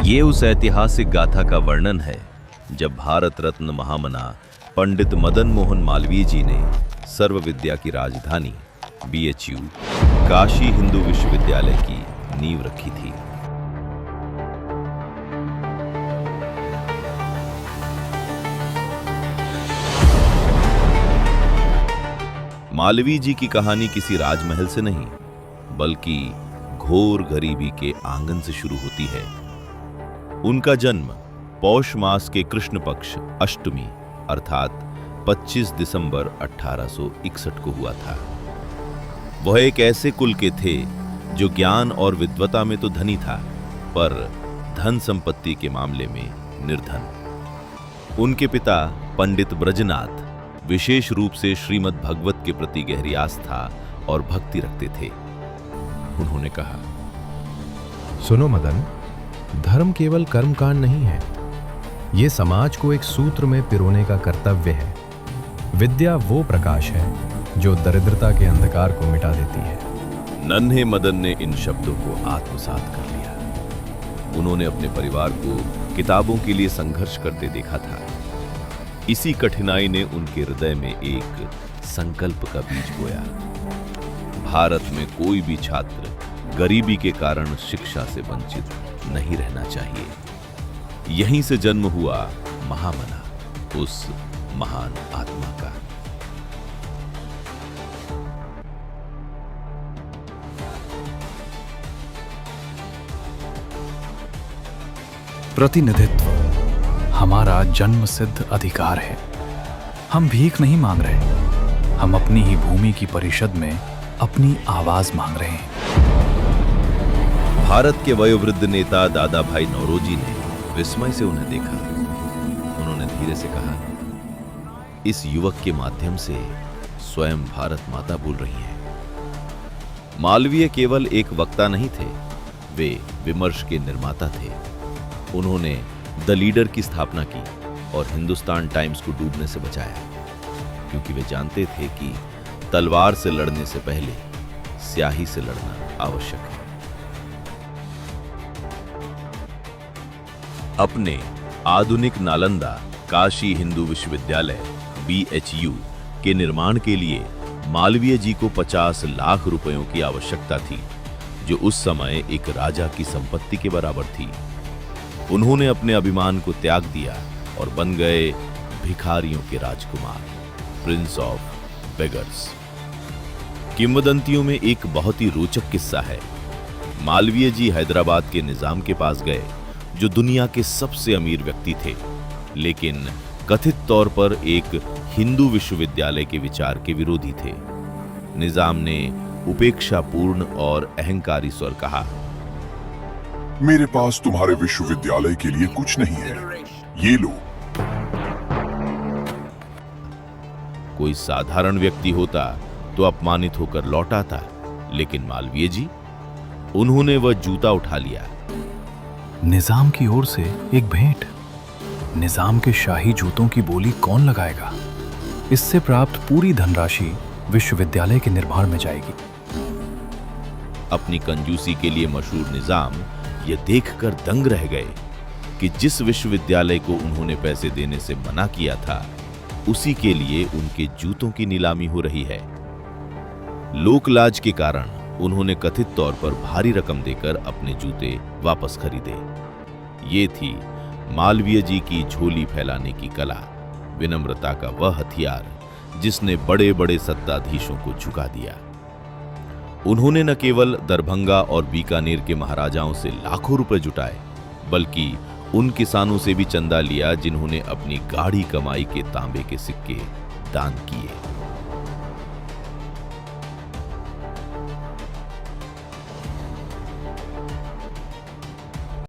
ये उस ऐतिहासिक गाथा का वर्णन है जब भारत रत्न महामना पंडित मदन मोहन मालवीय जी ने सर्व विद्या की राजधानी BHU काशी हिंदू विश्वविद्यालय की नींव रखी थी। मालवीय जी की कहानी किसी राजमहल से नहीं बल्कि घोर गरीबी के आंगन से शुरू होती है। उनका जन्म पौष मास के कृष्ण पक्ष अष्टमी अर्थात 25 दिसंबर 1861 को हुआ था। वह एक ऐसे कुल के थे जो ज्ञान और विद्वता में तो धनी था पर धन संपत्ति के मामले में निर्धन। उनके पिता पंडित ब्रजनाथ विशेष रूप से श्रीमद् भगवत के प्रति गहरी आस्था और भक्ति रखते थे। उन्होंने कहा, सुनो मदन, धर्म केवल कर्मकांड नहीं है, ये समाज को एक सूत्र में पिरोने का कर्तव्य है। विद्या वो प्रकाश है जो दरिद्रता के अंधकार को मिटा देती है। नन्हे मदन ने इन शब्दों को आत्मसात कर लिया। उन्होंने अपने परिवार को किताबों के लिए संघर्ष करते देखा था। इसी कठिनाई ने उनके हृदय में एक संकल्प का बीज बोया। भारत में कोई भी छात्र गरीबी के कारण शिक्षा से वंचित नहीं रहना चाहिए। यहीं से जन्म हुआ महामना, उस महान आत्मा का। प्रतिनिधित्व हमारा जन्मसिद्ध अधिकार है। हम भीख नहीं मांग रहे, हम अपनी ही भूमि की परिषद में अपनी आवाज मांग रहे हैं। भारत के वयोवृद्ध नेता दादा भाई नौरोजी ने विस्मय से उन्हें देखा। उन्होंने धीरे से कहा, इस युवक के माध्यम से स्वयं भारत माता बोल रही है। मालवीय केवल एक वक्ता नहीं थे, वे विमर्श के निर्माता थे। उन्होंने द लीडर की स्थापना की और हिंदुस्तान टाइम्स को डूबने से बचाया, क्योंकि वे जानते थे कि तलवार से लड़ने से पहले स्याही से लड़ना आवश्यक है। अपने आधुनिक नालंदा काशी हिंदू विश्वविद्यालय BHU के निर्माण के लिए मालवीय जी को 50 लाख रुपयों की आवश्यकता थी, जो उस समय एक राजा की संपत्ति के बराबर थी। उन्होंने अपने अभिमान को त्याग दिया और बन गए भिखारियों के राजकुमार, प्रिंस ऑफ बेगर्स। किंवदंतियों में एक बहुत ही रोचक किस्सा है। मालवीय जी हैदराबाद के निजाम के पास गए, जो दुनिया के सबसे अमीर व्यक्ति थे, लेकिन कथित तौर पर एक हिंदू विश्वविद्यालय के विचार के विरोधी थे। निजाम ने उपेक्षापूर्ण और अहंकारी स्वर कहा, मेरे पास तुम्हारे विश्वविद्यालय के लिए कुछ नहीं है, ये लो। कोई साधारण व्यक्ति होता तो अपमानित होकर लौट आता, लेकिन मालवीय जी, उन्होंने वह जूता उठा लिया। निजाम की ओर से एक भेंट। निजाम के शाही जूतों की बोली कौन लगाएगा? इससे प्राप्त पूरी धनराशि विश्वविद्यालय के निर्माण में जाएगी। अपनी कंजूसी के लिए मशहूर निजाम यह देखकर दंग रह गए कि जिस विश्वविद्यालय को उन्होंने पैसे देने से मना किया था, उसी के लिए उनके जूतों की नीलामी हो रही है। लोकलाज के कारण उन्होंने कथित तौर पर भारी रकम देकर अपने जूते वापस खरीदे। ये थी मालवीय जी की झोली फैलाने की कला, विनम्रता का वह हथियार जिसने बड़े बड़े सत्ताधीशों को झुका दिया। उन्होंने न केवल दरभंगा और बीकानेर के महाराजाओं से लाखों रुपए जुटाए, बल्कि उन किसानों से भी चंदा लिया जिन्होंने अपनी गाढ़ी कमाई के तांबे के सिक्के दान किए।